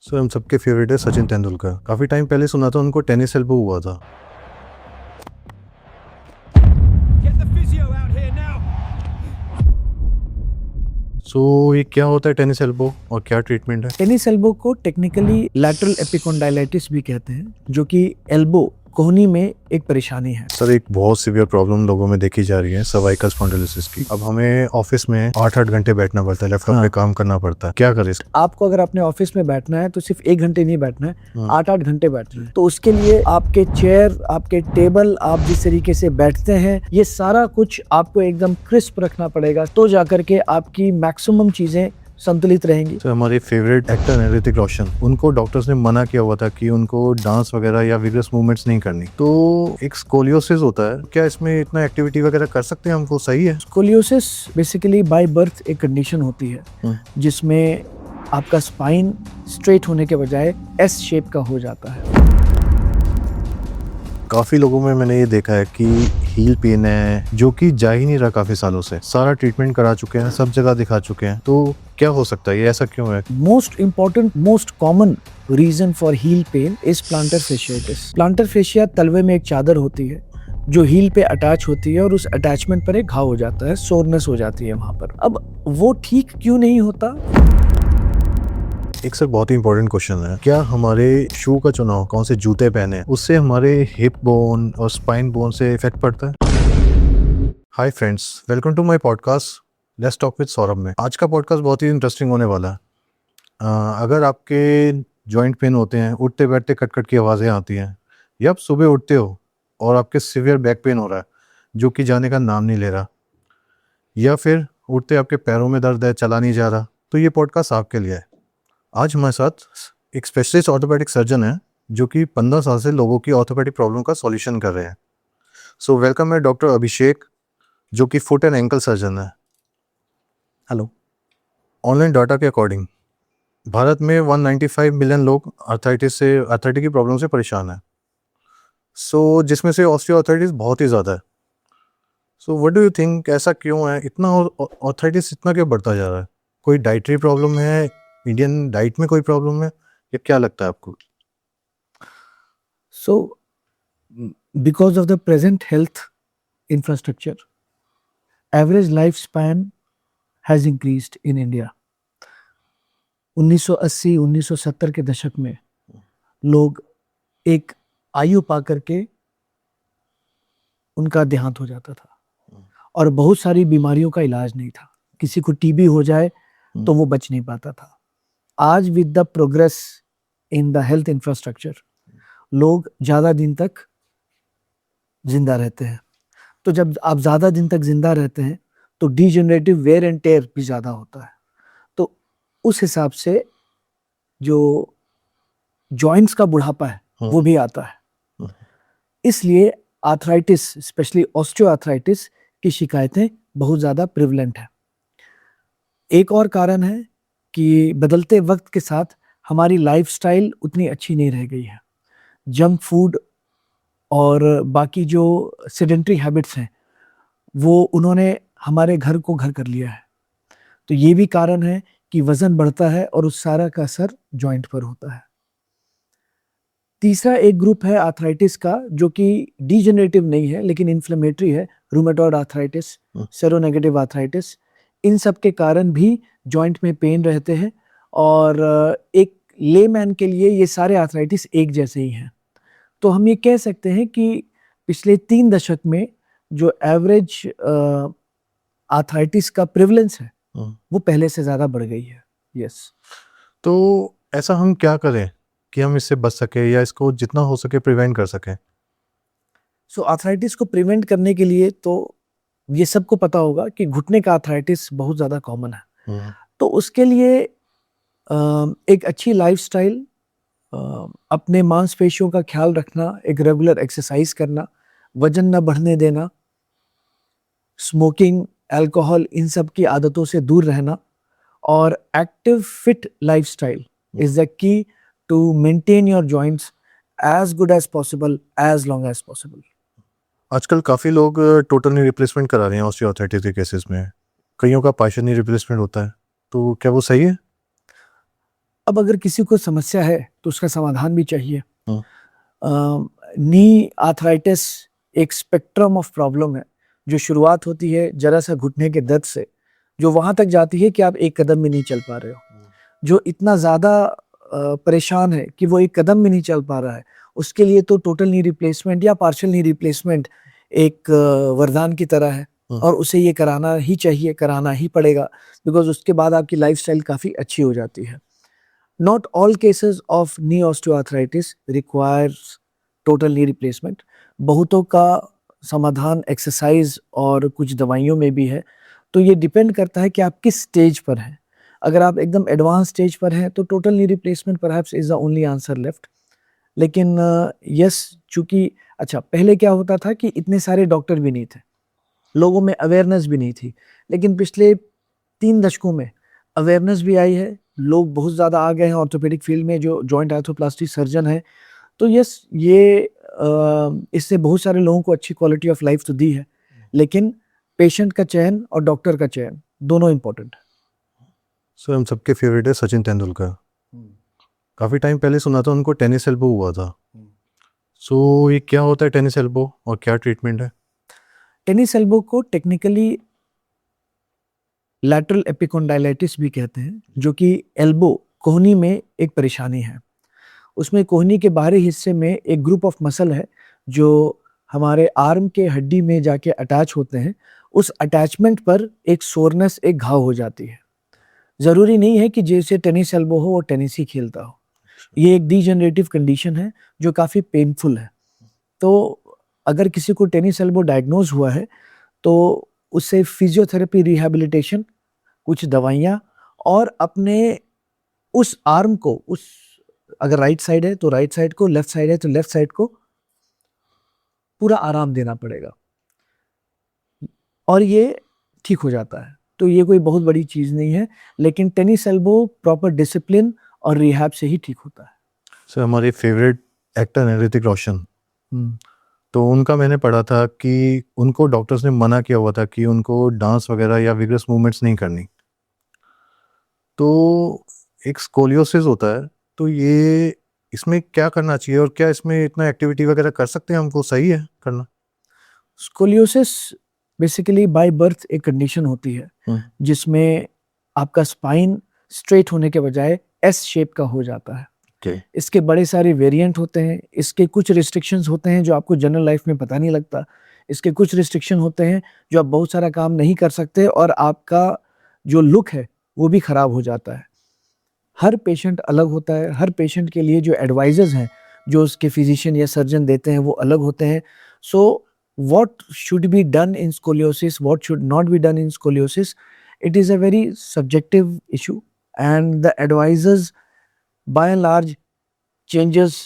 Sir हम सबके favourite है सचिन तेंदुलकर। काफ़ी टाइम पहले सुना था उनको टेनिस एल्बो हुआ था। Get the physio out here now. ये क्या होता है टेनिस एल्बो और क्या ट्रीटमेंट है? टेनिस एल्बो को टेक्निकली लैटरल एपिकोंडाइलाइटिस भी कहते हैं, जो कि एल्बो कोहनी में एक परेशानी है। सर एक बहुत सीवियर प्रॉब्लम लोगों में देखी जा रही है सर्वाइकल स्पॉन्डिलोसिस की। अब हमें ऑफिस में 8-8 घंटे बैठना पड़ता है, लैपटॉप पे काम करना पड़ता है। क्या करें? आपको अगर अपने ऑफिस में बैठना है तो सिर्फ 1 घंटे नहीं बैठना है, हाँ। 8-8 घंटे बैठना है। तो उसके लिए आपके चेयर, आपके टेबल, आप जिस तरीके से बैठते हैं, ये सारा कुछ आपको एकदम क्रिस्प रखना पड़ेगा, तो जाकर के आपकी मैक्सिमम चीजें संतुलित रहेंगी। सर हमारे फेवरेट एक्टर हैं ऋतिक रोशन, उनको डॉक्टर्स ने मना किया हुआ था कि उनको डांस वगैरह या विगरस मूवमेंट्स नहीं करनी। तो एक स्कोलियोसिस होता है, क्या इसमें इतना एक्टिविटी वगैरह कर सकते हैं हमको? सही है? स्कोलियोसिस बेसिकली बाय बर्थ एक कंडीशन होती है जिसमें आपका स्पाइन स्ट्रेट होने के बजाय एस शेप का हो जाता है। काफ़ी लोगों में मैंने ये देखा है कि हील पेन है जो कि जा ही नहीं रहा काफ़ी सालों से। सारा ट्रीटमेंट करा चुके हैं, सब जगह दिखा चुके हैं, तो क्या हो सकता है? ये ऐसा क्यों है? Most important, most common reason for heel pain is plantar fasciitis. Plantar fascia तलवे में एक चादर होती है जो हील पे अटैच होती है और उस अटैचमेंट पर एक घाव हो जाता है, सोरनेस हो जाती है वहां पर। अब वो ठीक क्यों नहीं होता? एक सर बहुत ही इंपॉर्टेंट क्वेश्चन है, क्या हमारे शू का चुनाव, कौन से जूते पहने, उससे हमारे हिप बोन और स्पाइन बोन से इफेक्ट पड़ता है? Hi friends, welcome to my podcast let's talk with Saurabh में। आज का पॉडकास्ट बहुत ही इंटरेस्टिंग होने वाला है। अगर आपके जॉइंट पेन होते हैं, उठते बैठते कट कट की आवाज़ें आती हैं, या आप सुबह उठते हो और आपके सिवियर बैक पेन हो रहा है जो कि जाने का नाम नहीं ले रहा, या फिर उठते आपके पैरों में दर्द है, चला नहीं जा रहा, तो ये पॉडकास्ट आपके लिए है। आज हमारे साथ एक स्पेशलिस्ट ऑर्थोपेडिक सर्जन है जो कि 15 साल से लोगों की ऑर्थोपेडिक प्रॉब्लम का सॉल्यूशन कर रहे हैं। सो वेलकम है डॉक्टर अभिषेक, जो कि फुट एंड एंकल सर्जन है। हेलो। ऑनलाइन डाटा के अकॉर्डिंग भारत में 195 मिलियन लोग आर्थराइटिस की प्रॉब्लम से परेशान है। जिसमें से ऑस्टियोआर्थराइटिस बहुत ही ज़्यादा है। व्हाट डू यू थिंक, ऐसा क्यों है? इतना आर्थराइटिस इतना क्यों बढ़ता जा रहा है? कोई डाइटरी प्रॉब्लम है, इंडियन डाइट में कोई प्रॉब्लम है, या क्या लगता है आपको? So, because of the present health infrastructure, average lifespan has increased in India. 1980-1970 के दशक में लोग एक आयु पा करके उनका देहांत हो जाता था और बहुत सारी बीमारियों का इलाज नहीं था। किसी को टीबी हो जाए तो वो बच नहीं पाता था। आज with the progress in the health infrastructure, लोग ज़्यादा दिन तक जिंदा रहते हैं। तो जब आप ज़्यादा दिन तक जिंदा रहते हैं तो डीजेनरेटिव वेयर एंड टेयर भी ज़्यादा होता है। तो उस हिसाब से जो जॉइंट्स का बुढ़ापा है वो भी आता है। इसलिए आर्थराइटिस, स्पेशली ऑस्टियोआर्थराइटिस की शिकायतें बहुत ज़्यादा प्रिवलेंट है। एक और कारण है कि बदलते वक्त के साथ हमारी लाइफस्टाइल उतनी अच्छी नहीं रह गई है। जंक फूड और बाकी जो सेडेंटरी हैबिट्स हैं वो उन्होंने हमारे घर को घर कर लिया है। तो ये भी कारण है कि वजन बढ़ता है और उस सारा का असर जॉइंट पर होता है। तीसरा एक ग्रुप है आर्थराइटिस का जो कि डीजेनरेटिव नहीं है लेकिन इन्फ्लेमेटरी है, रूमेटॉइड आर्थराइटिस, सेरोनेगेटिव आर्थराइटिस। इन सब के कारण भी जॉइंट में पेन रहते हैं और एक लेमैन के लिए ये सारे आर्थराइटिस एक जैसे ही हैं। तो हम ये कह सकते हैं कि पिछले 3 दशक में जो एवरेज आर्थराइटिस का प्रिवलेंस है वो पहले से ज़्यादा बढ़ गई है। यस। तो ऐसा हम क्या करें कि हम इससे बच सके या इसको जितना हो सके प्रिवेंट कर सकें? आर्थराइटिस को प्रिवेंट करने के लिए तो ये सबको पता होगा कि घुटने का आर्थराइटिस बहुत ज़्यादा कॉमन है। तो उसके लिए एक अच्छी लाइफस्टाइल, अपने मांसपेशियों का ख्याल रखना, एक रेगुलर एक्सरसाइज करना, वजन न बढ़ने देना, स्मोकिंग, अल्कोहल, इन सब की आदतों से दूर रहना और active fit lifestyle is the key to maintain your joints as good as possible, as long as possible. आजकल काफ़ी लोग टोटल नी रिप्लेसमेंट करा रहे हैं ऑस्टियोआर्थराइटिस के केसेस में। कईयों का पार्शियल नी रिप्लेसमेंट होता है, तो क्या वो सही है? अब अगर किसी को समस्या है तो उसका समाधान भी चाहिए। हाँ। नी आर्थराइटिस एक स्पेक्ट्रम ऑफ प्रॉब्लम है जो शुरुआत होती है जरा सा घुटने के दर्द से, जो वहां तक जाती है कि आप एक कदम भी नहीं चल पा रहे हो, जो इतना ज्यादा परेशान है कि वो एक कदम भी नहीं चल पा रहा है, उसके लिए तो टोटल नी रिप्लेसमेंट या पार्शियल नी रिप्लेसमेंट एक वरदान की तरह है और उसे ये कराना ही चाहिए, कराना ही पड़ेगा, बिकॉज उसके बाद आपकी लाइफस्टाइल काफी अच्छी हो जाती है। Not all cases of knee osteoarthritis requires total knee replacement. बहुतों का समाधान एक्सरसाइज और कुछ दवाइयों में भी है, तो ये डिपेंड करता है कि आप किस स्टेज पर हैं। अगर आप एकदम एडवांस स्टेज पर हैं तो total knee replacement perhaps is the only answer left. लेकिन यस, चूंकि अच्छा पहले क्या होता था कि इतने सारे डॉक्टर भी नहीं थे, लोगों में अवेयरनेस भी नहीं थी, लेकिन पिछले 3 दशकों में अवेयरनेस भी आई है, लोग बहुत ज़्यादा आ गए हैं ऑर्थोपेडिक फील्ड में, जो जॉइंट आर्थोप्लास्टी सर्जन है। तो यस, ये इससे बहुत सारे लोगों को अच्छी क्वालिटी ऑफ लाइफ तो दी है, लेकिन पेशेंट का चयन और डॉक्टर का चयन दोनों इम्पोर्टेंट है। सर हम सबके फेवरेट है सचिन तेंदुलकर। काफ़ी टाइम पहले सुना था उनको टेनिस एल्बो हुआ था। सो ये क्या होता है टेनिस एल्बो और क्या ट्रीटमेंट है? टेनिस एल्बो को टेक्निकली लैटरल एपिकोंडाइलाइटिस भी कहते हैं, जो कि एल्बो कोहनी में एक परेशानी है। उसमें कोहनी के बाहरी हिस्से में एक ग्रुप ऑफ मसल है जो हमारे आर्म के हड्डी में जाके अटैच होते हैं। उस अटैचमेंट पर एक सोरनेस, एक घाव हो जाती है। ज़रूरी नहीं है कि जैसे टेनिस एल्बो हो वो टेनिस ही खेलता हो, ये एक डीजनरेटिव कंडीशन है जो काफ़ी पेनफुल है। तो अगर किसी को टेनिस एल्बो डायग्नोज हुआ है तो उससे फिजियोथेरेपी, रिहैबिलिटेशन, कुछ दवाइयाँ और अपने उस आर्म को, उस अगर राइट साइड है तो राइट साइड को, लेफ्ट साइड है तो लेफ्ट साइड को पूरा आराम देना पड़ेगा और ये ठीक हो जाता है। तो ये कोई बहुत बड़ी चीज़ नहीं है, लेकिन टेनिस एल्बो प्रॉपर डिसिप्लिन और रिहैब से ही ठीक होता है। सर हमारे फेवरेट एक्टर हैं ऋतिक रोशन। तो उनका मैंने पढ़ा था कि उनको डॉक्टर्स ने मना किया हुआ था कि उनको डांस वगैरह या विगरस मूवमेंट्स नहीं करनी। तो एक स्कोलियोसिस होता है, तो ये इसमें क्या करना चाहिए और क्या इसमें इतना एक्टिविटी वगैरह कर सकते हैं हमको, सही है करना? स्कोलियोसिस बेसिकली बाय बर्थ एक कंडीशन होती है जिसमें आपका स्पाइन स्ट्रेट होने के बजाय एस शेप का हो जाता है। इसके बड़े सारे वेरिएंट होते हैं, इसके कुछ रिस्ट्रिक्शंस होते हैं जो आपको जनरल लाइफ में पता नहीं लगता, इसके कुछ रिस्ट्रिक्शन होते हैं जो आप बहुत सारा काम नहीं कर सकते और आपका जो लुक है वो भी खराब हो जाता है। हर पेशेंट अलग होता है, हर पेशेंट के लिए जो एडवाइजर्स हैं जो उसके फिजिशियन या सर्जन देते हैं वो अलग होते हैं। सो what should be done in scoliosis, what should not be done in scoliosis, it is a very subjective issue and the advisors by and large changes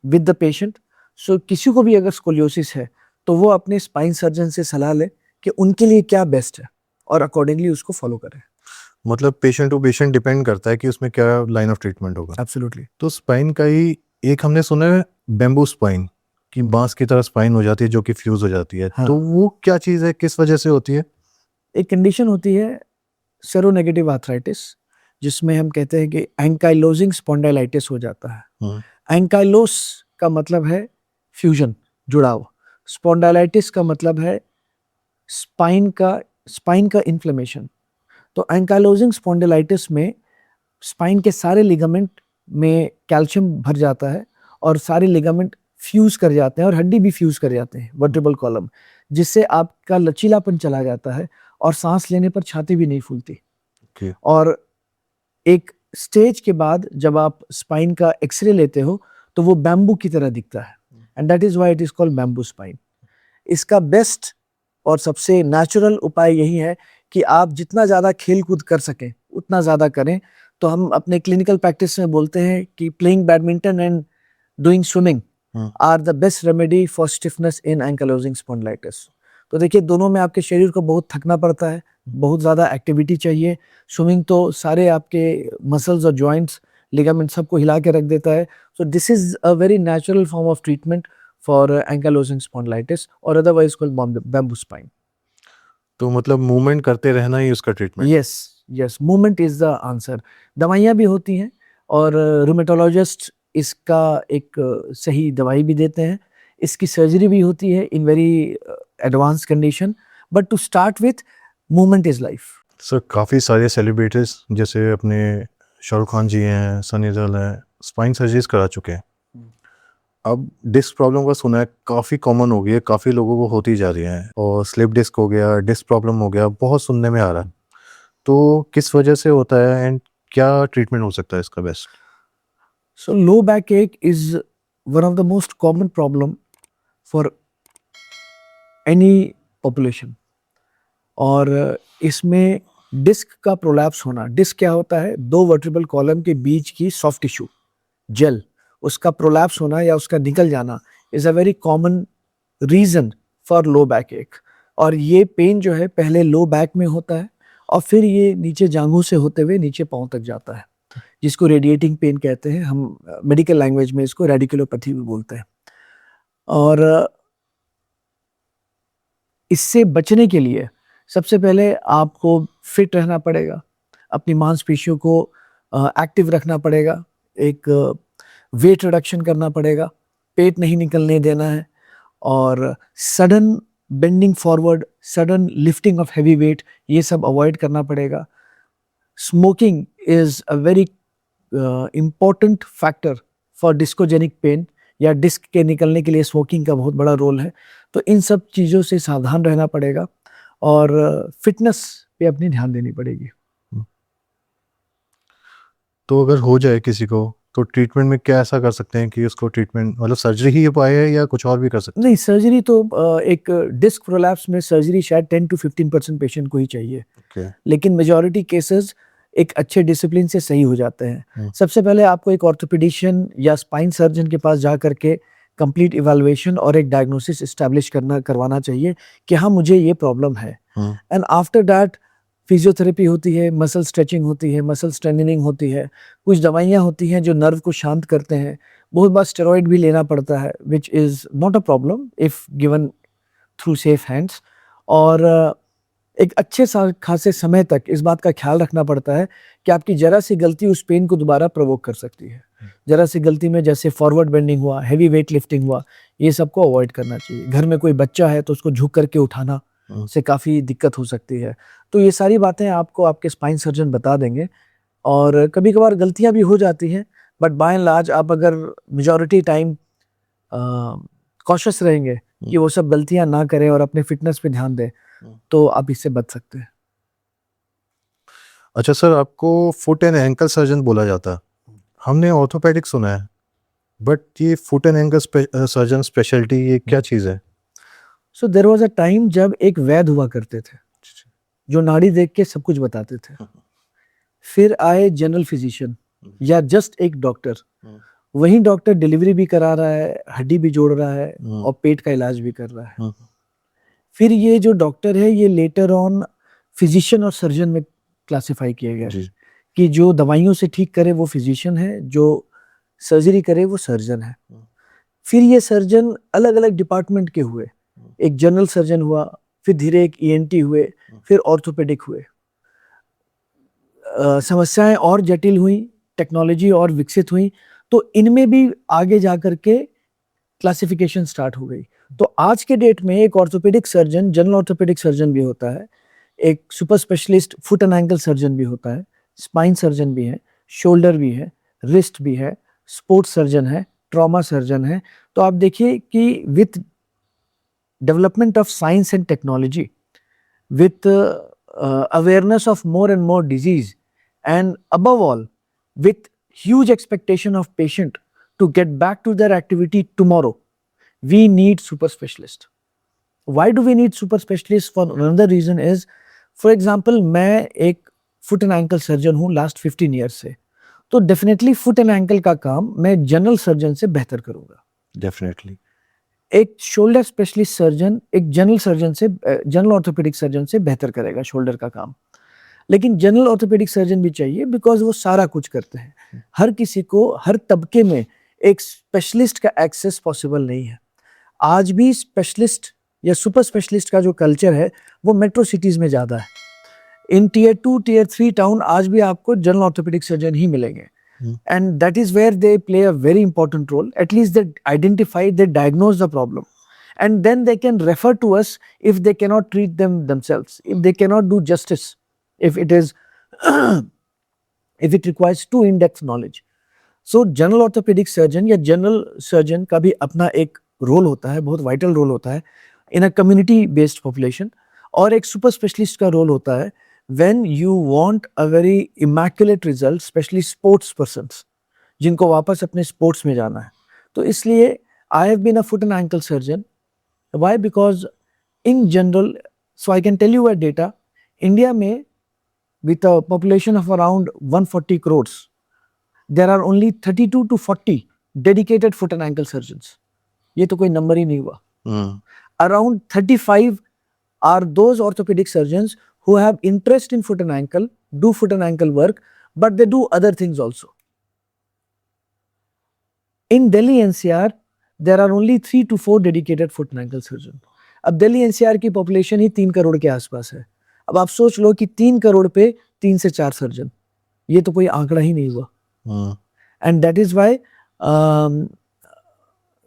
with the patient. So किसी को भी अगर scoliosis है तो वो अपने spine surgeon से सलाह ले कि उनके लिए क्या बेस्ट है और अकॉर्डिंगली उसको फॉलो करें। मतलब पेशेंट टू पेशेंट डिपेंड करता है कि उसमें क्या लाइन ऑफ ट्रीटमेंट होगा। एब्सोल्युटली। तो स्पाइन का ही एक हमने सुना है बेम्बू स्पाइन, कि बांस की तरह स्पाइन हो जाती है जो कि फ्यूज हो जाती है। हाँ। तो वो क्या चीज़ है, किस वजह से होती है? एक कंडीशन होती है सेरोनेगेटिव आर्थराइटिस, जिसमें हम कहते हैं कि एंकाइलोजिंग स्पॉन्डाइलाइटिस हो जाता है। एंकाइलोस का मतलब है फ्यूजन, जुड़ाव। स्पॉन्डाइलाइटिस का मतलब है स्पाइन का इन्फ्लेमेशन। तो एंकाइलोजिंग स्पॉन्डाइलाइटिस में स्पाइन के सारे लिगामेंट में कैल्शियम भर जाता है और सारे लिगामेंट फ्यूज कर जाते हैं और हड्डी भी फ्यूज कर जाते हैं, वर्टेब्रल कॉलम, जिससे आपका लचीलापन चला जाता है और सांस लेने पर छाती भी नहीं फूलती। और एक स्टेज के बाद जब आप स्पाइन का एक्सरे लेते हो तो वो बैम्बू की तरह दिखता है and that is why it is called bamboo spine. इसका बेस्ट और सबसे नेचुरल उपाय यही है कि आप जितना ज़्यादा खेल कूद कर सकें उतना ज़्यादा करें। तो हम अपने क्लिनिकल प्रैक्टिस में बोलते हैं कि playing badminton and doing swimming are the best remedy for stiffness in ankylosing spondylitis. तो देखिए, दोनों में आपके शरीर को बहुत थकना पड़ता है, बहुत ज़्यादा एक्टिविटी चाहिए। स्विमिंग तो सारे आपके मसल्स और जॉइंट्स, लिगामेंट सबको हिला के रख देता है। So this is a very natural form of treatment for ankylosing spondylitis और अदरवाइज कॉल्ड बैम्बू स्पाइन। तो मतलब मूवमेंट करते रहना ही उसका treatment? Yes, movement is the answer. दवाइयाँ भी होती हैं और रूमेटोलॉजिस्ट इसका एक सही दवाई भी देते हैं. इसकी सर्जरी भी होती है in very advance condition. But to start with, movement is life. Sir काफ़ी सारे सेलिब्रिटीज जैसे अपने शाहरुख खान जी हैं, सनी देओल हैं, स्पाइन सर्जरीज करा चुके हैं. अब डिस्क प्रॉब्लम का सुना है काफ़ी कॉमन हो गई है, काफ़ी लोगों को होती जा रही है. और स्लिप डिस्क हो गया, डिस्क प्रॉब्लम हो गया, बहुत सुनने में आ रहा है. तो किस वजह से होता है एंड क्या ट्रीटमेंट हो सकता है इसका best? So low backache is one of the most common problem for any population. और इसमें डिस्क का प्रोलैप्स होना. डिस्क क्या होता है? दो वर्टिब्रल कॉलम के बीच की सॉफ्ट टिश्यू जेल, उसका प्रोलैप्स होना या उसका निकल जाना is a very common reason for low back ache. और ये पेन जो है पहले लो बैक में होता है और फिर ये नीचे जांघों से होते हुए नीचे पांव तक जाता है, जिसको रेडिएटिंग पेन कहते हैं. हम मेडिकल लैंग्वेज में इसको रेडिकुलोपैथी भी बोलते हैं. और इससे बचने के लिए सबसे पहले आपको फिट रहना पड़ेगा, अपनी मांसपेशियों को एक्टिव रखना पड़ेगा, एक वेट रिडक्शन करना पड़ेगा, पेट नहीं निकलने देना है, और sudden bending forward, sudden lifting of heavy weight, ये सब अवॉइड करना पड़ेगा. Smoking is a very important factor for discogenic pain, या डिस्क के निकलने के लिए स्मोकिंग का बहुत बड़ा रोल है. तो इन सब चीज़ों से सावधान रहना पड़ेगा और फिटनेस पे अपनी ध्यान देनी पड़ेगी. तो अगर हो जाए किसी को तो ट्रीटमेंट में क्या ऐसा कर सकते हैं कि उसको ट्रीटमेंट मतलब सर्जरी ही उपाय है या कुछ और भी कर सकते नहीं, सर्जरी तो एक डिस्क प्रोलैप्स में सर्जरी शायद 10 to 15% पेशेंट को ही चाहिए. हैं? लेकिन मेजॉरिटी केसेस एक अच्छे डिसिप्लिन से सही हो जाते हैं. सबसे पहले आपको एक ऑर्थोपेडिशियन या स्पाइन सर्जन के पास जा करके कंप्लीट इवैल्यूएशन और एक डायग्नोसिस एस्टैब्लिश करवाना चाहिए कि हाँ मुझे ये प्रॉब्लम है. एंड आफ्टर दैट फिजियोथेरेपी होती है, मसल स्ट्रेचिंग होती है, मसल स्ट्रेंथनिंग होती है, कुछ दवाइयाँ होती हैं जो नर्व को शांत करते हैं. बहुत बार स्टेरॉइड भी लेना पड़ता है, which is not a problem if given through safe hands. और एक अच्छे खासे समय तक इस बात का ख्याल रखना पड़ता है कि आपकी जरा सी गलती उस पेन को दोबारा प्रोवोक कर सकती है. जरा सी गलती में जैसे फॉरवर्ड बेंडिंग हुआ, हैवी वेट लिफ्टिंग हुआ, ये सबको अवॉइड करना चाहिए. घर में कोई बच्चा है तो उसको झुक करके उठाना से काफ़ी दिक्कत हो सकती है. तो ये सारी बातें आपको आपके स्पाइन सर्जन बता देंगे. और कभी कभार गलतियां भी हो जाती हैं, बट बाय एंड लार्ज आप अगर मेजॉरिटी टाइम कॉशियस रहेंगे कि वो सब गलतियां ना करें और अपने फिटनेस पे ध्यान दें, तो आप इससे बच सकते हैं. अच्छा सर, आपको फुट एंड एंकल सर्जन बोला जाता है. हमने ऑर्थोपेडिक सुना है, बट ये foot and ankle surgeon speciality ये क्या चीज़ है? So there was a time जब एक वैद्य हुआ करते थे जो नाड़ी देख के सब कुछ बताते थे. फिर आए जनरल फिजिशियन या जस्ट एक डॉक्टर. वही डॉक्टर डिलीवरी भी करा रहा है, हड्डी भी जोड़ रहा है और पेट का इलाज भी कर रहा है. फिर ये जो डॉक्टर है ये लेटर ऑन फिजिशियन और सर्जन में क्लासिफाई किया गया है कि जो दवाइयों से ठीक करे वो फिजिशियन है, जो सर्जरी करे वो सर्जन है. फिर ये सर्जन अलग अलग डिपार्टमेंट के हुए. एक जनरल सर्जन हुआ, फिर धीरे एक ईएनटी हुए, फिर ऑर्थोपेडिक हुए. समस्याएं और जटिल हुई, टेक्नोलॉजी और विकसित हुई, तो इनमें भी आगे जाकर के क्लासिफिकेशन स्टार्ट हो गई. तो आज के डेट में एक orthopaedic surgeon general orthopaedic surgeon भी होता है, एक super specialist foot and ankle surgeon भी होता है, स्पाइन सर्जन भी है, शोल्डर भी है, रिस्ट भी है, स्पोर्ट्स सर्जन है, ट्रॉमा सर्जन है. तो आप देखिए कि with development of science and technology, with awareness of more and more disease, and above all with huge expectation of patient to get back to their activity tomorrow, we need super specialist. Why do we need super specialist? For another reason is, for example, मैं एक foot and ankle surgeon हूँ last 15 years से, तो definitely foot and ankle का काम मैं general surgeon से बेहतर करूँगा. Definitely. एक शोल्डर स्पेशलिस्ट सर्जन एक जनरल सर्जन से, जनरल ऑर्थोपेडिक सर्जन से बेहतर करेगा शोल्डर का काम. लेकिन जनरल ऑर्थोपेडिक सर्जन भी चाहिए बिकॉज वो सारा कुछ करते हैं. हर किसी को हर तबके में एक स्पेशलिस्ट का एक्सेस पॉसिबल नहीं है. आज भी स्पेशलिस्ट या सुपर स्पेशलिस्ट का जो कल्चर है वो मेट्रो सिटीज़ में ज़्यादा है. इन टियर 2 टियर 3 टाउन आज भी आपको जनरल ऑर्थोपेडिक सर्जन ही मिलेंगे. and that is where they play a very important role. At least they identify, they diagnose the problem, and then they can refer to us if they cannot treat them themselves, if they cannot do justice, if it is if it requires too in-depth knowledge. So general orthopaedic surgeon या general surgeon का भी अपना एक role होता है, बहुत vital role होता है in a community based population. और एक सुपर स्पेशलिस्ट का रोल होता है when you want a very immaculate result, specially sports persons जिनको वापस अपने स्पोर्ट्स में जाना है. तो इसलिए I have been a foot and ankle surgeon. Why? Because in general, so I can tell you a data, India में with a population of around 140 crores, there are only 32 to 40 dedicated foot and ankle surgeons. ये तो कोई number ही नहीं हुआ. Around 35 are those orthopedic surgeons who have interest in foot and ankle, do foot and ankle work, but they do other things also. In Delhi NCR, there are only 3 to 4 dedicated foot and ankle surgeons. अब Delhi NCR की population ही 3 करोड़ के आसपास है. अब आप सोच लो कि 3 करोड़ पे 3 से 4 सर्जन, ये तो कोई आंकड़ा ही नहीं हुआ. And that is why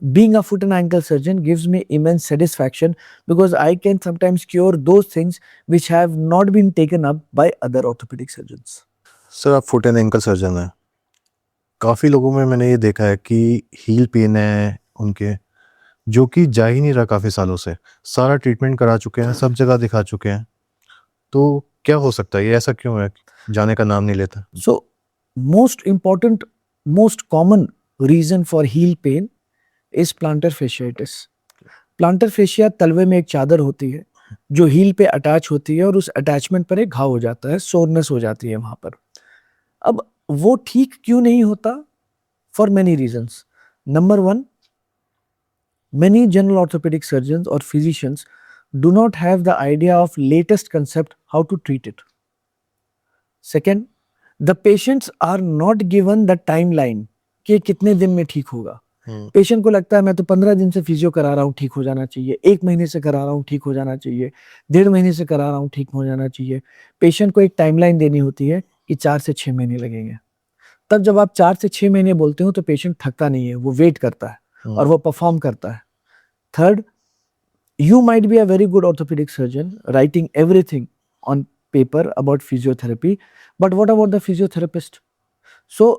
being a foot and ankle surgeon gives me immense satisfaction, because I can sometimes cure those things which have not been taken up by other orthopedic surgeons. Sir आप foot and ankle surgeon हैं, काफ़ी लोगों में मैंने ये देखा है कि हील पेन है उनके, जो कि जा ही नहीं रहा काफ़ी सालों से. सारा ट्रीटमेंट करा चुके हैं, सब जगह दिखा चुके हैं, तो क्या हो सकता है, ये ऐसा क्यों है, जाने का नाम नहीं लेता? So most important, most common reason for heel pain is plantar fasciitis. Plantar fascia तलवे में एक चादर होती है जो हील पे अटैच होती है और उस अटैचमेंट पर एक घाव हो जाता है, सोरनेस हो जाती है वहां पर. अब वो ठीक क्यों नहीं होता? For many reasons. Number 1, many general orthopedic surgeons or physicians do not have the idea of latest concept how to treat it. Second, the patients are not given the timeline कि कितने दिन में ठीक होगा. पेशेंट को लगता है मैं तो 15 दिन से फिजियो करा रहा हूँ, ठीक हो जाना चाहिए. 1 महीने से करा रहा हूँ, ठीक हो जाना चाहिए. 1.5 महीने से करा रहा हूँ, ठीक हो जाना चाहिए. पेशेंट को एक टाइमलाइन देनी होती है कि 4 से 6 महीने लगेंगे. तब जब आप 4 से 6 महीने बोलते हो तो पेशेंट थकता नहीं है, वो वेट करता है और वो परफॉर्म करता है. Third, you might be a very good orthopedic surgeon writing everything on paper about physiotherapy, but what about the physiotherapist? So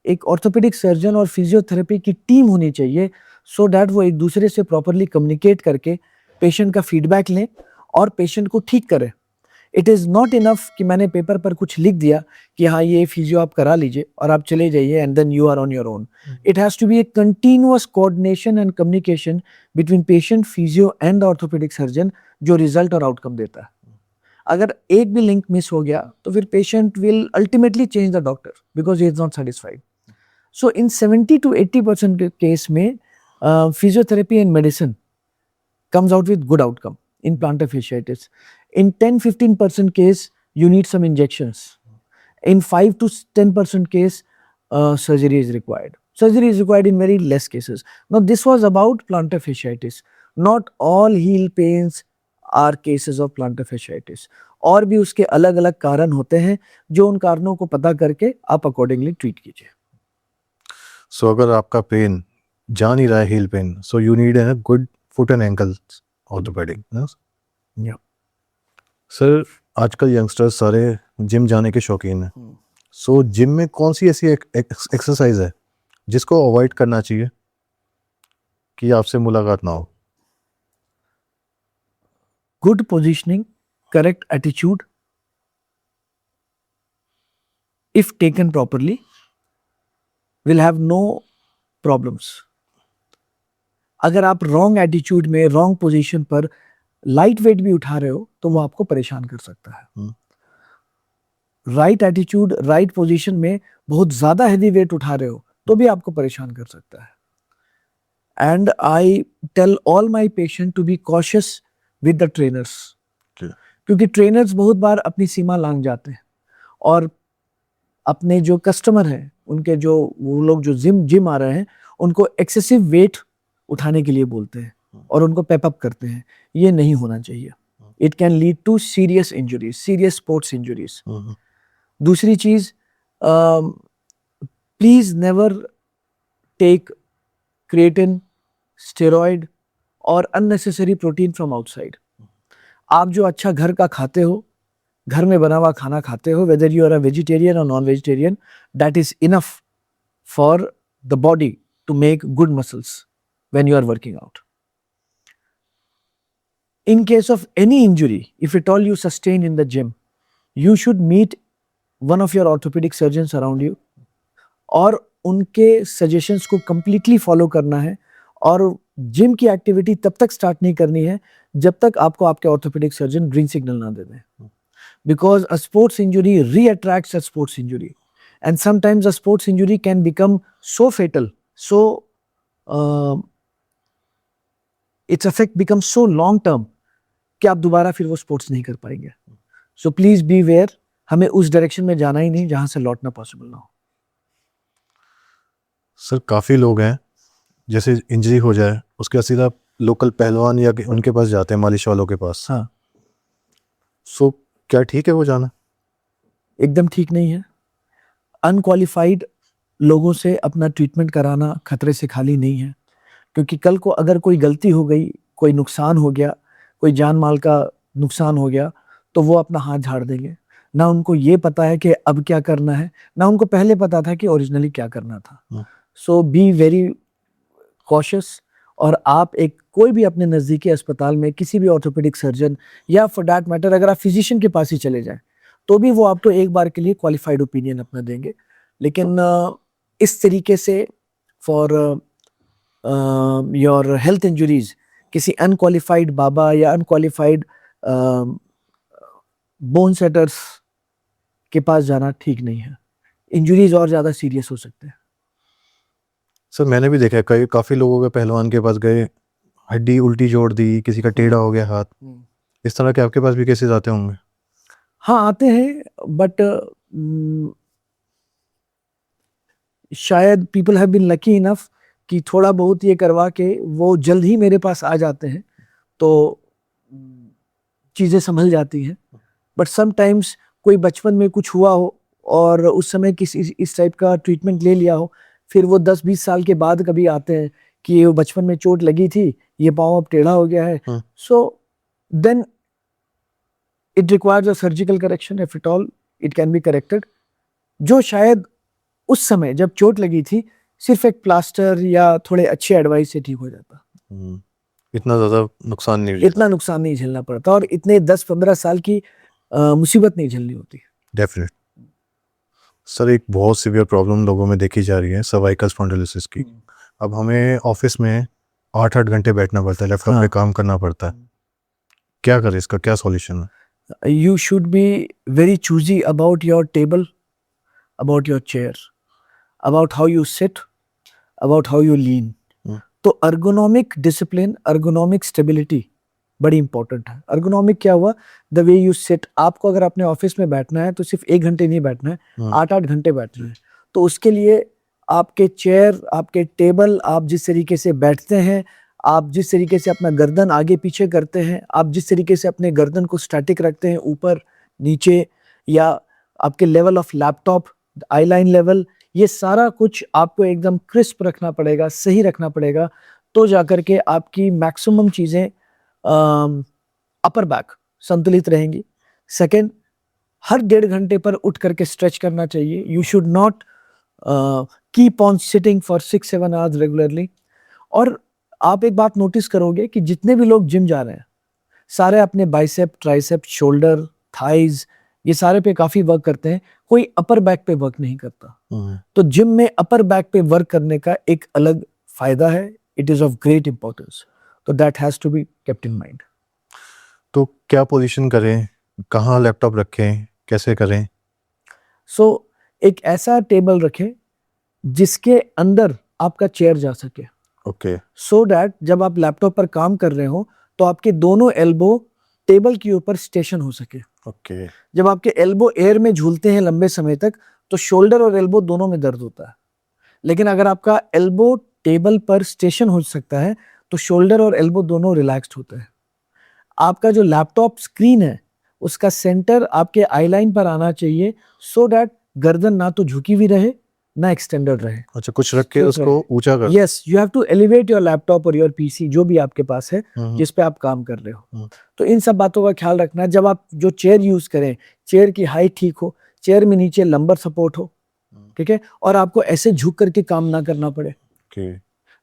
एक orthopedic surgeon और physiotherapy की टीम होनी चाहिए, so that वो एक दूसरे से properly communicate करके patient का feedback लें और patient को ठीक करें. It is not enough कि मैंने पेपर पर कुछ लिख दिया कि हाँ ये फिजियो आप करा लीजिए और आप चले जाइए and then you are on your own. It has to be a continuous coordination and communication between patient, physio and the orthopedic surgeon जो result और outcome देता है. अगर एक भी लिंक मिस हो गया तो फिर patient will ultimately change the doctor because he is not satisfied. So in 70 to 80% case में physiotherapy and medicine comes out with good outcome in plantar fasciitis. In 10-15% case, you need some injections. In 5 to 10% case, surgery is required. Surgery is required in very less cases. Now, this was about plantar fasciitis. Not all heel pains are cases of plantar fasciitis. और भी उसके अलग अलग कारण होते हैं जो उन कारणों को पता करके आप अकॉर्डिंगली ट्रीट कीजिए. सो अगर आपका पेन जा नहीं रहा है, heal pen, so you need a good foot and ankle orthopaedic. Yeah. Sir आजकल यंगस्टर्स सारे जिम जाने के शौकीन हैं. सो जिम में कौन सी ऐसी एक्सरसाइज है जिसको अवॉइड करना चाहिए कि आपसे मुलाकात ना हो? Good positioning, correct attitude, if taken properly, will have no problems. अगर आप रॉन्ग एटीट्यूड में, रॉन्ग पोजीशन पर लाइट वेट भी उठा रहे हो तो वो आपको परेशान कर सकता है. राइट एटीट्यूड, राइट पोजीशन में बहुत ज्यादा हेवी वेट उठा रहे हो तो भी आपको परेशान कर सकता है. And I tell all my patient to be cautious with the trainers, क्योंकि ट्रेनर्स बहुत बार अपनी सीमा लांघ जाते हैं और अपने जो कस्टमर हैं, उनके जो वो लोग जो जिम आ रहे हैं, उनको एक्सेसिव वेट उठाने के लिए बोलते हैं और उनको पेप अप करते हैं. ये नहीं होना चाहिए. It can lead to serious injuries, serious sports injuries. दूसरी चीज, please never take creatine, steroid और अननेसेसरी प्रोटीन फ्रॉम आउटसाइड. आप जो अच्छा घर का खाते हो, घर में बना हुआ खाना खाते हो, whether you are a vegetarian और non vegetarian, that is enough for the body to make good muscles when you are working out. In case of any injury, if at all you sustain in the gym, you should meet one of your orthopedic surgeons around you और उनके suggestions को completely follow करना है. और gym की activity तब तक start नहीं करनी है जब तक आपको आपके ऑर्थोपेडिक सर्जन ग्रीन सिग्नल ना दे दें. Because a sports injury re-attracts a sports injury, and sometimes a sports injury can become so fatal, its effect becomes so long term कि आप दोबारा फिर वो स्पोर्ट्स नहीं कर पाएंगे. सो प्लीज बी वेयर, हमें उस डायरेक्शन में जाना ही नहीं जहां से लौटना पॉसिबल ना हो. सर काफ़ी लोग हैं जैसे इंजरी हो जाए उसके बाद सीधा लोकल पहलवान या उनके पास जाते हैं, मालिश वालों के पास. हाँ, सो क्या ठीक है वो जाना? एकदम ठीक नहीं है. अनक्वालिफाइड लोगों से अपना ट्रीटमेंट कराना खतरे से खाली नहीं है, क्योंकि कल को अगर कोई गलती हो गई, कोई नुकसान हो गया, कोई जान माल का नुकसान हो गया, तो वो अपना हाथ झाड़ देंगे. ना उनको ये पता है कि अब क्या करना है, ना उनको पहले पता था कि ओरिजिनली क्या करना था. सो बी वेरी कॉशियस. और आप कोई भी अपने नज़दीकी अस्पताल में किसी भी ऑर्थोपेडिक सर्जन या फॉर दैट मैटर अगर आप फिजिशियन के पास ही चले जाएं तो भी वो आपको एक बार के लिए क्वालिफाइड ओपिनियन अपना देंगे. लेकिन इस तरीके से फॉर योर हेल्थ इंजरीज किसी अनक्वालिफाइड बाबा या अनक्वालिफाइड बोन सेटर्स के पास जाना ठीक नहीं है. इंजरीज और ज़्यादा सीरियस हो सकते हैं. सर मैंने भी देखा है काफ़ी लोगों के पहलवान के पास गए, हड्डी उल्टी जोड़ दी, किसी का टेढ़ा हो गया हाथ. इस तरह के आपके पास भी केसेस आते होंगे? हाँ आते हैं, बट शायद people have been lucky enough कि थोड़ा बहुत ये करवा के वो जल्द ही मेरे पास आ जाते हैं तो चीज़ें संभल जाती हैं. बट समटाइम्स कोई बचपन में कुछ हुआ हो और उस समय किसी इस टाइप का ट्रीटमेंट ले लिया हो, फिर वो 10-20 साल के बाद कभी आते हैं कि ये बचपन में चोट लगी थी, ये पाँव अब टेढ़ा हो गया है. So then it requires a surgical correction. If it all it can be corrected, जो शायद उस समय जब चोट लगी थी सिर्फ एक प्लास्टर या थोड़े अच्छे एडवाइस से ठीक हो जाता. इतना ज़्यादा नुकसान नहीं झेलना पड़ता और इतने 10-15 साल की मुसीबत नहीं झेलनी होती. डेफिनेट. सर एक बहुत सीवियर प्रॉब्लम लोगों में देखी जा रही है सर्वाइकल स्पॉन्डिलोसिस की. अब हमें ऑफिस में 8-8 घंटे बैठना पड़ता है, लैपटॉप पे काम करना पड़ता है. क्या करें, इसका क्या सॉल्यूशन है? You should be very choosy about your table, about your chair, about how you sit, about how you lean. तो ergonomic discipline, ergonomic stability बड़ी इंपॉर्टेंट है. ergonomic क्या हुआ? The way you sit. आपको अगर अपने ऑफिस में बैठना है तो सिर्फ 1 घंटे नहीं बैठना है, 8-8 घंटे बैठना है. तो उसके लिए आपके चेयर, आपके टेबल, आप जिस तरीके से बैठते हैं, आप जिस तरीके से अपना गर्दन आगे पीछे करते हैं, आप जिस तरीके से अपने गर्दन को स्टैटिक रखते हैं ऊपर नीचे, या आपके level of laptop, I line level, ये सारा कुछ आपको एकदम क्रिस्प रखना पड़ेगा, सही रखना पड़ेगा. तो जाकर के आपकी मैक्सिमम चीज़ें अपर बैक संतुलित रहेंगी. सेकेंड, हर 1.5 घंटे पर उठ करके स्ट्रेच करना चाहिए. You should not keep on sitting for 6-7 hours regularly. और आप एक बात नोटिस करोगे कि जितने भी लोग जिम जा रहे हैं सारे अपने बाइसेप, ट्राइसेप, शोल्डर, थाइज, ये सारे पे काफ़ी वर्क करते हैं. कोई अपर बैक पे वर्क नहीं करता. तो जिम में अपर बैक पे वर्क करने का एक अलग फायदा है. It is of great importance. तो that has to be kept in mind. तो क्या पोजीशन करें, कहाँ लैपटॉप रखें, कैसे करें? सो एक ऐसा टेबल रखें जिसके अंदर आपका चेयर जा सके. ओके. सो दैट जब आप लैपटॉप पर काम कर रहे हो तो आपके दोनों एल्बो टेबल के ऊपर स्टेशन हो सके. ओके. जब आपके एल्बो एयर में झूलते हैं लंबे समय तक तो शोल्डर और एल्बो दोनों में दर्द होता है. लेकिन अगर आपका एल्बो टेबल पर स्टेशन हो सकता है तो शोल्डर और एल्बो दोनों रिलैक्स्ड होते हैं. आपका जो लैपटॉप स्क्रीन है उसका सेंटर आपके आई लाइन पर आना चाहिए, सो दैट गर्दन ना तो झुकी हुई रहे ना एक्सटेंडेड रहे। अच्छा, कुछ रख के ठीक उसको ऊंचा कर। Yes, you have to elevate your laptop और योर पीसी जो भी आपके पास है हम्म, जिस पे आप काम कर रहे हो। हम्म। तो इन सब बातों का ख्याल रखना। जब आप जो चेयर यूज करें, चेयर की हाइट ठीक हो, चेयर में नीचे लंबर सपोर्ट हो, ठीक है, और आपको ऐसे झुक करके काम ना करना पड़े। ओके।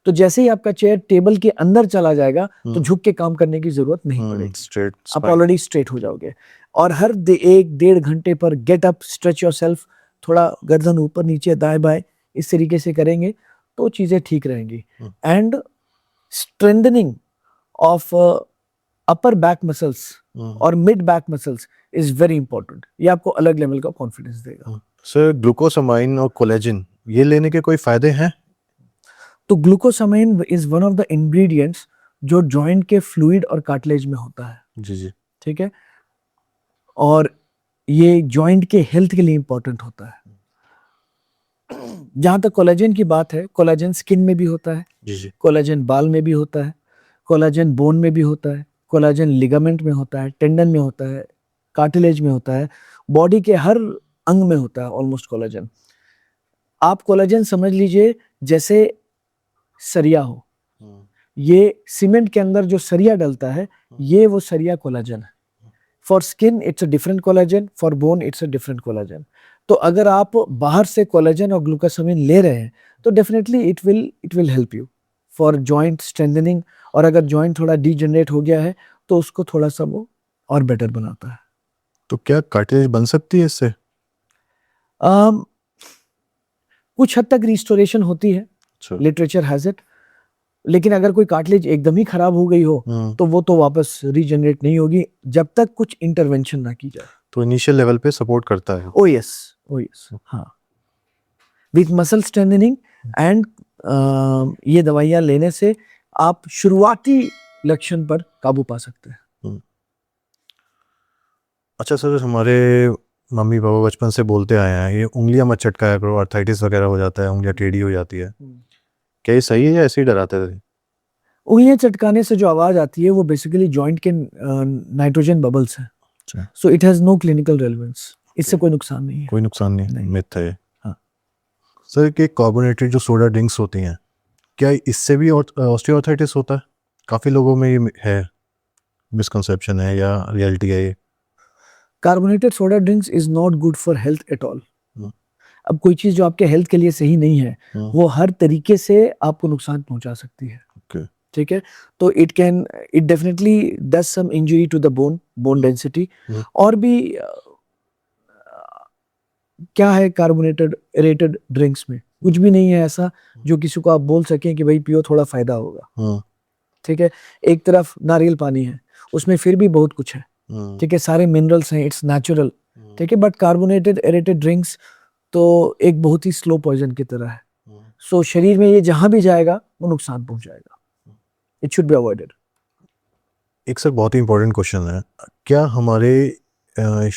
तो जैसे ही आपका चेयर टेबल के अंदर चला जाएगा तो झुक के काम करने की जरूरत नहीं पड़ेगी, स्ट्रेट आप ऑलरेडी स्ट्रेट हो जाओगे। और हर 1-1.5 घंटे पर गेट अप, स्ट्रेच योरसेल्फ, थोड़ा गर्दन ऊपर नीचे दाएं बाएं इस तरीके से करेंगे तो चीजें ठीक रहेंगी। And strengthening of upper back muscles और mid back muscles is very important. ये आपको अलग लेवल का कॉन्फिडेंस देगा। सर, ग्लूकोसामाइन और कोलेजन ये लेने के कोई फायदे हैं? तो glucosamine is one of the ingredients जो जॉइंट के फ्लूइड और कार्टिलेज में होता है, जी जी। ठीक है, और ये जॉइंट के हेल्थ के लिए इंपॉर्टेंट होता है। जहां तक कोलेजन की बात है, कोलेजन स्किन में भी होता है, जी जी। कोलेजन बाल में भी होता है, कोलेजन बोन में भी होता है, कोलेजन लिगामेंट में होता है, टेंडन में होता है, कार्टिलेज में होता है, बॉडी के हर अंग में होता है ऑलमोस्ट कोलेजन। आप कोलेजन समझ लीजिए जैसे सरिया हो, ये सीमेंट के अंदर जो सरिया डलता है ये वो सरिया कोलेजन है। For skin it's a different collagen, for bone it's a different collagen. तो अगर आप बाहर से कोलेजन और ग्लूकोसामाइन ले रहे हैं तो definitely it will help you for joint strengthening. और अगर जॉइंट थोड़ा डीजनरेट हो गया है तो उसको थोड़ा सा वो और बेटर बनाता है। तो क्या कार्टिलेज बन सकती है इससे? कुछ हद तक रिस्टोरेशन होती है, अच्छा। लिटरेचर हैज इट, लेकिन अगर कोई कार्टिलेज एकदम ही खराब हो गई हो तो वो तो वापस रीजनरेट नहीं होगी जब तक कुछ इंटरवेंशन ना की जाए। तो इनिशियल लेवल पे सपोर्ट करता है। ओ यस, हाँ, विथ मसल स्ट्रेंथनिंग एंड ये दवाइयां लेने से आप शुरुआती लक्षण पर काबू पा सकते हैं। अच्छा सर, हमारे मम्मी पापा बचपन से बोलते आए हैं ये उंगलियां मत चटकाया करो, आर्थराइटिस वगैरह हो जाता है, उंगलियां टेढ़ी हो जाती है। क्या ये सही है या ऐसे ही डराते थे? उंगलियां चटकाने से जो आवाज आती है वो बेसिकली जॉइंट के नाइट्रोजन बबल्स हैं। अच्छा। So it has no clinical relevance, इससे कोई नुकसान नहीं है। कोई नुकसान नहीं, नहीं। मिथ है। हाँ। सर, कि कार्बोनेटेड जो सोडा ड्रिंक्स होती हैं क्या इससे भी ऑस्टियोआर्थराइटिस होता है? काफी लोगों में ये है, मिसकंसेप्शन है या रियलिटी है ये? Carbonated soda drinks is not good for health at all. अब कोई चीज जो आपके हेल्थ के लिए सही नहीं है वो हर तरीके से आपको नुकसान पहुंचा सकती है। Okay. ठीक है, तो it definitely does some injury to the bone density. और भी क्या है कार्बोनेटेड एरेटेड ड्रिंक्स में? कुछ भी नहीं है ऐसा जो किसी को आप बोल सकें कि भाई पियो थोड़ा फायदा होगा। ठीक है, एक तरफ नारियल पानी है उसमें फिर भी बहुत कुछ है, ठीक है, सारे मिनरल्स हैं, इट्स नेचुरल, ठीक है, बट कार्बोनेटेड एरेटेड ड्रिंक्स तो एक बहुत ही स्लो पॉइजन की तरह है। सो शरीर में ये जहां भी जाएगा वो नुकसान पहुंचाएगा, इट शुड बी अवॉइडेड। एक सर बहुत ही इंपॉर्टेंट क्वेश्चन है, क्या हमारे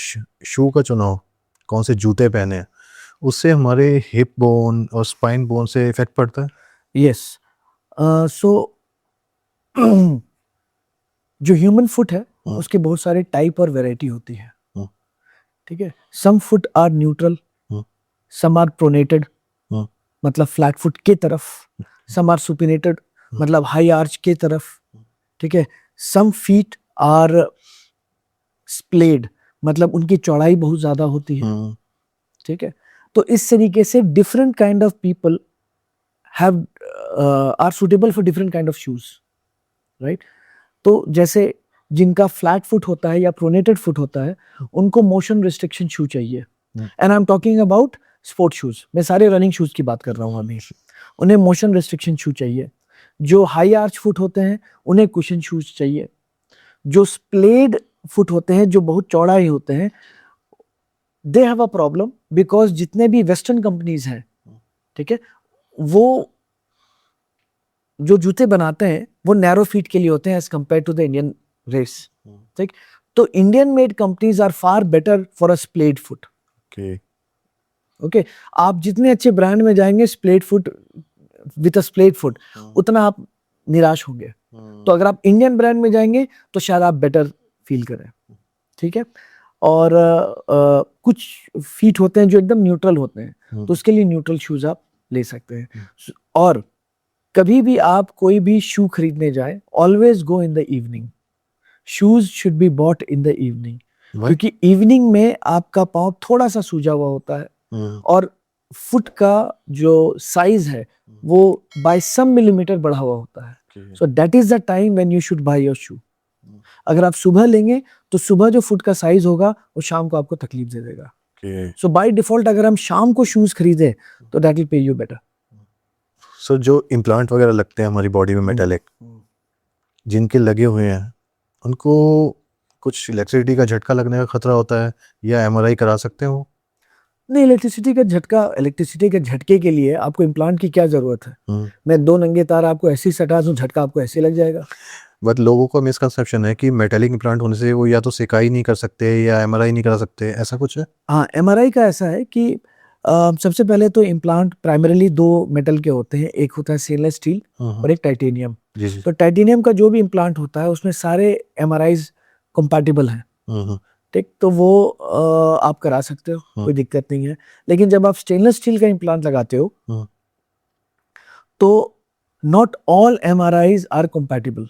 शू का चुनाव, कौन से जूते पहने हैं, उससे हमारे हिप बोन और स्पाइन बोन से इफेक्ट पड़ता है? यस, सो जो ह्यूमन फुट है उसके बहुत सारे टाइप और वैरायटी होती है। ठीक है, some foot are neutral, some are pronated मतलब फ्लैट फुट के तरफ, सम आर सुपिनेटेड मतलब हाई आर्च के तरफ, ठीक है, सम फीट आर स्प्लेड मतलब उनकी चौड़ाई बहुत ज्यादा होती है। ठीक है, तो इस तरीके से different kind of people have are suitable for different kind of shoes, right. तो जैसे जिनका फ्लैट फुट होता है या प्रोनेटेड फुट होता है उनको मोशन रिस्ट्रिक्शन शू चाहिए, and I am talking about sport shoes, मैं सारे रनिंग शूज की बात कर रहा हूँ अभी। उन्हें मोशन रिस्ट्रिक्शन शू चाहिए। जो हाई आर्च फुट होते हैं उन्हें कुशन शूज चाहिए। जो स्प्लेड फुट होते हैं, जो बहुत चौड़ाई होते हैं, they have a problem because जितने भी वेस्टर्न कंपनीज हैं, ठीक है, वो जो जूते बनाते हैं वो नैरो फीट के लिए होते हैं as compare to the Indian race. ठीक, तो Indian made companies are far better for a splayed foot. Okay, आप जितने अच्छे ब्रांड में जाएंगे splayed foot with a splayed foot उतना आप निराश होंगे। तो अगर आप इंडियन ब्रांड में जाएंगे तो शायद आप बेटर फील करें। ठीक है, और कुछ फीट होते हैं जो एकदम न्यूट्रल होते हैं, तो उसके लिए न्यूट्रल शूज आप ले सकते हैं। और कभी भी आप कोई भी शू खरीदने जाए, always go in the evening. Shoes should be bought in the evening, क्योंकि इवनिंग में आपका पाँव थोड़ा सा सूजा हुआ होता है और फुट का जो साइज है वो बाय सम मिलीमीटर बढ़ा हुआ होता है। So that is the time when you should buy your shoe. अगर आप सुबह लेंगे तो सुबह जो फुट का साइज होगा वो शाम को आपको तकलीफ दे देगा। सो बाय डिफॉल्ट अगर हम शाम को शूज खरीदें तो that will pay you better. Sir जो इम्प्लांट वगैरह लगते हैं हमारी बॉडी में मेटालिक, जिनके लगे हुए हैं, उनको कुछ इलेक्ट्रिसिटी का झटका लगने का खतरा होता है या एमआरआई करा सकते हैं वो? नहीं, इलेक्ट्रिसिटी के झटके के लिए आपको इम्प्लांट की क्या जरूरत है? मैं 2 नंगे तार आपको ऐसे ही सटा दूं, झटका आपको ऐसे लग जाएगा। बट लोगों का मिसकंसेप्शन है कि मेटालिक इम्प्लांट होने से वो या तो सिकाई नहीं कर सकते या एमआरआई नहीं करा सकते, ऐसा कुछ है? हाँ, एमआरआई का ऐसा है कि सबसे पहले तो इम्प्लांट प्राइमरीली 2 मेटल के होते हैं, एक होता है स्टेनलेस स्टील और एक टाइटेनियम। तो टाइटेनियम का जो भी इम्प्लांट होता है उसमें सारे एमआरआईज कंपैटिबल हैं, ठीक, तो वो आप करा सकते हो, कोई दिक्कत नहीं है। लेकिन जब आप स्टेनलेस स्टील का इम्प्लांट लगाते हो तो not all MRIs are compatible,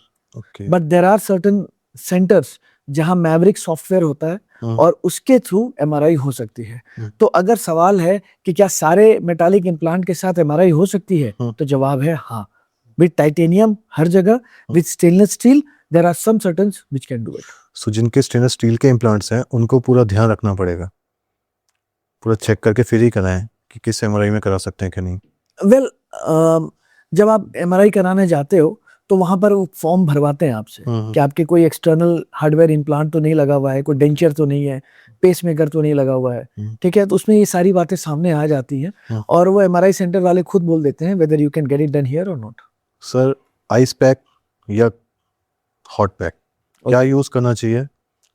but there are certain centres जहां मैवरिक सॉफ्टवेयर होता है और उसके थ्रू एमआरआई हो सकती है। तो अगर सवाल है कि क्या सारे मेटालिक इम्प्लांट के साथ एमआरआई हो सकती है, तो जवाब है हाँ। विद टाइटेनियम हर जगह, with stainless steel there are some certains which can do it. So जिनके स्टेनलेस स्टील के इम्प्लांट्स हैं उनको पूरा ध्यान रखना पड़ेगा, पूरा चेक करके फिर ही कराएं कि किस एमआरआई में करा सकते हैं कि नहीं। वेल, जब आप एमआरआई कराने जाते हो तो वहां पर वो फॉर्म भरवाते हैं आपसे कि आपके कोई एक्सटर्नल हार्डवेयर इम्प्लांट तो नहीं लगा हुआ है, कोई डेंचर तो नहीं है, पेसमेकर तो नहीं लगा हुआ है, ठीक है। तो उसमें ये सारी बातें सामने आ जाती हैं और वो एमआरआई सेंटर वाले खुद बोल देते हैं whether you can get it done here और नॉट। सर आइस पैक या हॉट पैक क्या यूज करना चाहिए?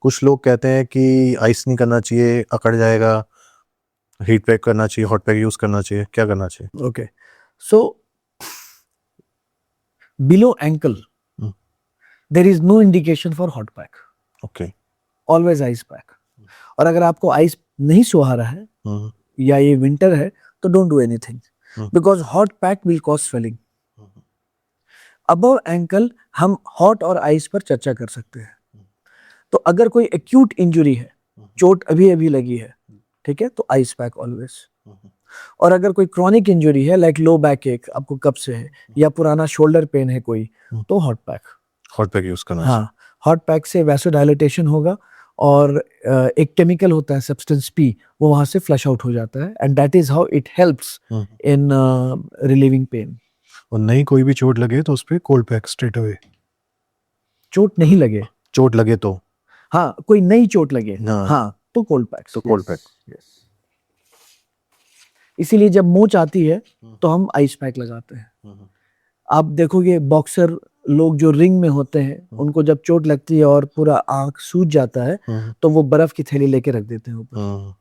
कुछ लोग कहते हैं कि आइस नहीं करना चाहिए, अकड़ जाएगा, हीट पैक करना चाहिए, हॉट पैक यूज करना चाहिए, क्या करना चाहिए? Okay, so below ankle there is no indication for hot pack, okay, always ice pack। और अगर आपको आइस नहीं सुहा रहा है या ये विंटर है तो don't do anything, because hot pack will cause swelling. Above ankle हम हॉट और आइस पर चर्चा कर सकते हैं। तो अगर कोई एक्यूट इंजुरी है, चोट अभी अभी लगी है, ठीक है, तो आइस पैक ऑलवेज। और अगर कोई क्रॉनिक इंजुरी है लाइक लो बैक एक आपको कब से है या पुराना शोल्डर पेन है कोई, तो हॉट पैक यूज करना। हाँ, हॉट पैक से वैसोडाइलेटेशन होगा और एक केमिकल होता है सब्सटेंस पी, वो वहां से फ्लश आउट हो जाता है and that is how it helps in relieving pain. और नहीं कोई भी चोट लगे तो उस पे कोल्ड पैक स्ट्रेट अवे। चोट नहीं लगे, चोट लगे तो हाँ, कोई नई चोट लगे हाँ तो कोल्ड पैक। तो कोल्ड पैक। इसीलिए जब मोच आती है तो हम आइस पैक लगाते हैं। आप देखोगे बॉक्सर लोग जो रिंग में होते हैं उनको जब चोट लगती है और पूरा आंख सूज जाता है तो वो बर्फ की थैली लेके रख देते हैं ऊपर।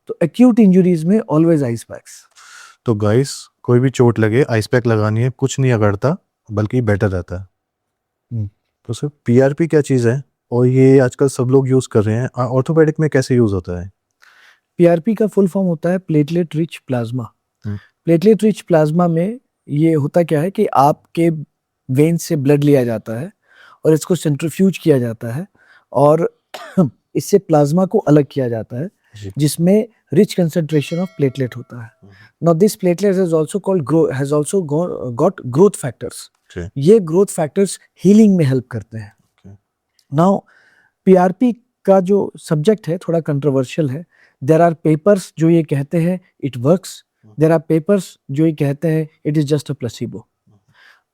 तो एक्यूट इंजरीज में ऑलवेज आइस पैक्स। तो गाइस कोई भी चोट लगे आइस पैक लगानी है, कुछ नहीं अगड़ता बल्कि बेटर रहता है। तो सर पीआरपी क्या चीज़ है और ये आजकल सब लोग यूज कर रहे हैं, ऑर्थोपेडिक में कैसे यूज होता है? पीआरपी का फुल फॉर्म होता है platelet rich plasma. Platelet rich plasma में ये होता क्या है कि आपके वेन से ब्लड लिया जाता है और इसको सेंट्रीफ्यूज किया जाता है और इससे प्लाज्मा को अलग किया जाता है जिसमें रिच कंसंट्रेशन ऑफ प्लेटलेट होता है। Now this platelet has also got growth factors. ये ग्रोथ फैक्टर्स हीलिंग में हेल्प करते हैं। नाउ पीआरपी का जो सब्जेक्ट है थोड़ा कंट्रोवर्शियल है। देयर आर पेपर्स जो ये कहते हैं it works, there are papers जो ये कहते हैं it is just a placebo.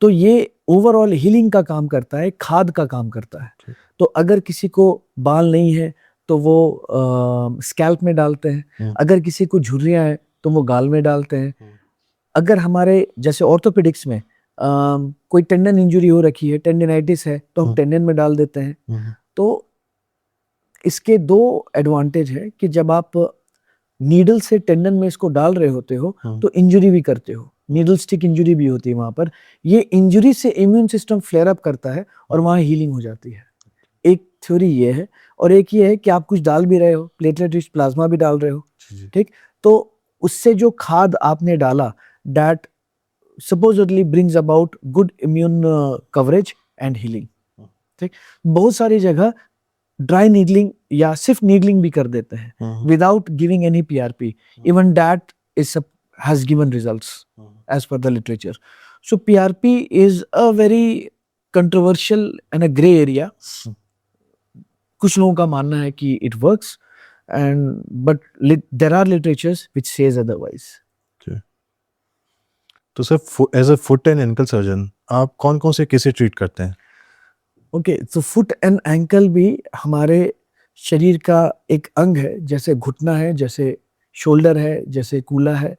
तो ये ओवरऑल हीलिंग का काम करता है, खाद का काम करता है। तो अगर किसी को बाल नहीं है तो वो स्कैल्प में डालते हैं, अगर किसी को झुर्रियां हैं तो वो गाल में डालते हैं। अगर हमारे जैसे ऑर्थोपेडिक्स में कोई टेंडन इंजुरी हो रखी है, टेंडिनाइटिस है, तो हम टेंडन में डाल देते हैं। तो इसके 2 एडवांटेज है कि जब आप नीडल से टेंडन में इसको डाल रहे होते हो तो इंजुरी भी करते हो, नीडल स्टिक इंजुरी भी होती है वहां पर। ये इंजुरी से इम्यून सिस्टम फ्लेयर अप करता है और वहां हीलिंग हो जाती है। एक थ्योरी ये है, और एक ये है कि आप कुछ डाल भी रहे हो, प्लेटलेट रिच प्लाज्मा भी डाल रहे हो, ठीक, तो उससे जो खाद आपने डाला, that supposedly brings about good immune coverage and healing, ठीक। बहुत सारी जगह ड्राई नीडलिंग या सिर्फ नीडलिंग भी कर देते हैं without giving any PRP, even that is has given results as per the literature. So PRP is a very controversial and a gray area. कुछ लोगों का मानना है कि it works, and but there are literatures which says otherwise. तो sir as a foot and ankle surgeon आप कौन कौन से केसेस ट्रीट करते हैं? ओके, तो फुट एंड एंकल भी हमारे शरीर का एक अंग है, जैसे घुटना है, जैसे शोल्डर है, जैसे कूल्हा है।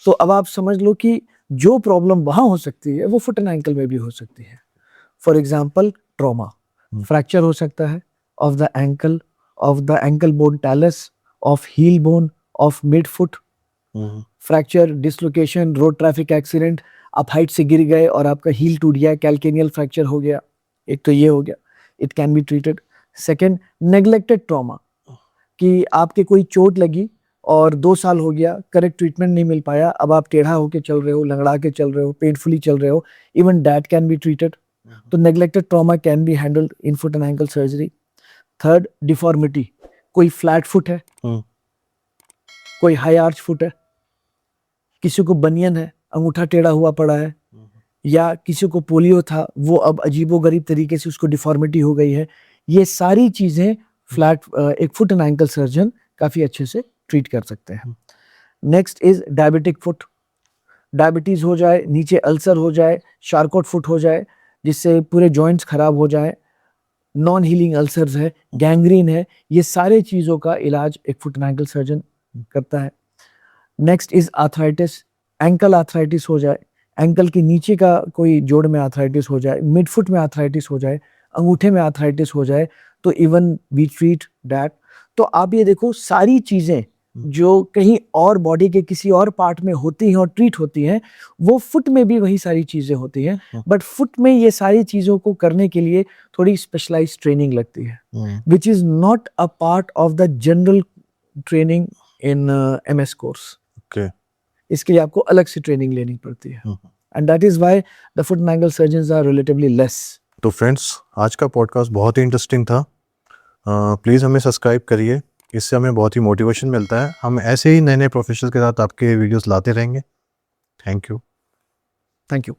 तो अब आप समझ लो कि जो प्रॉब्लम वहाँ हो सकती है वो फुट एंड एंकल में भी हो सकती है। फॉर एग्जाम्पल ट्रॉमा, फ्रैक्चर हो सकता है of the ankle bone talus, of heel bone, of mid foot, fracture, dislocation, road traffic accident, आप हाइट से गिर गए और आपका हील टूट गया, कैल्केनियल फ्रैक्चर हो गया, एक तो ये हो गया, it can be treated. Second, neglected trauma, कि आपके कोई चोट लगी और 2 साल हो गया, करेक्ट ट्रीटमेंट नहीं मिल पाया, अब आप टेढ़ा होके चल रहे हो, लंगड़ा के चल रहे हो, पेनफुली चल रहे हो, even that can be treated. तो neglected trauma can be handled in foot and ankle surgery. Third, deformity, कोई फ्लैट फुट है, कोई हाई आर्च फुट है, किसी को बनियन है, अंगूठा टेढ़ा हुआ पड़ा है, या किसी को पोलियो था, वो अब अजीबोगरीब तरीके से उसको डिफॉर्मिटी हो गई है। ये सारी चीजें एक फुट एंड एंकल सर्जन काफी अच्छे से ट्रीट कर सकते हैं। Next is diabetic foot, diabetes हो जाए, नीचे अल्सर हो जाए, शार्कोट फुट हो जाए जिससे पूरे जॉइंट्स खराब हो जाए, नॉन हीलिंग अल्सर्स है, गैंग्रीन है, ये सारे चीजों का इलाज एक फुट एंड एंकल सर्जन करता है। Next is arthritis, ankle arthritis हो जाए, एंकल के नीचे का कोई जोड़ में आर्थराइटिस हो जाए, मिड फुट में आर्थराइटिस हो जाए, अंगूठे में आर्थराइटिस हो जाए, तो इवन वी ट्रीट दैट। तो आप ये देखो, सारी चीजें जो कहीं और बॉडी के किसी और पार्ट में होती हैं और ट्रीट होती हैं, वो फुट में भी वही सारी चीजें होती हैं, बट फुट में ये सारी चीजों को करने के लिए थोड़ी स्पेशलाइज्ड ट्रेनिंग लगती है, which is not a part of the general training in MS course. इसके लिए आपको अलग से ट्रेनिंग लेनी पड़ती है, and that is why the foot and ankle surgeons are relatively less. तो फ्रेंड्स, आज का पॉडकास्ट बहुत ही इंटरेस्टिंग था। प्लीज़ हमें सब्सक्राइब करिए, इससे हमें बहुत ही मोटिवेशन मिलता है। हम ऐसे ही नए नए प्रोफेशनल्स के साथ आपके वीडियोस लाते रहेंगे। Thank you.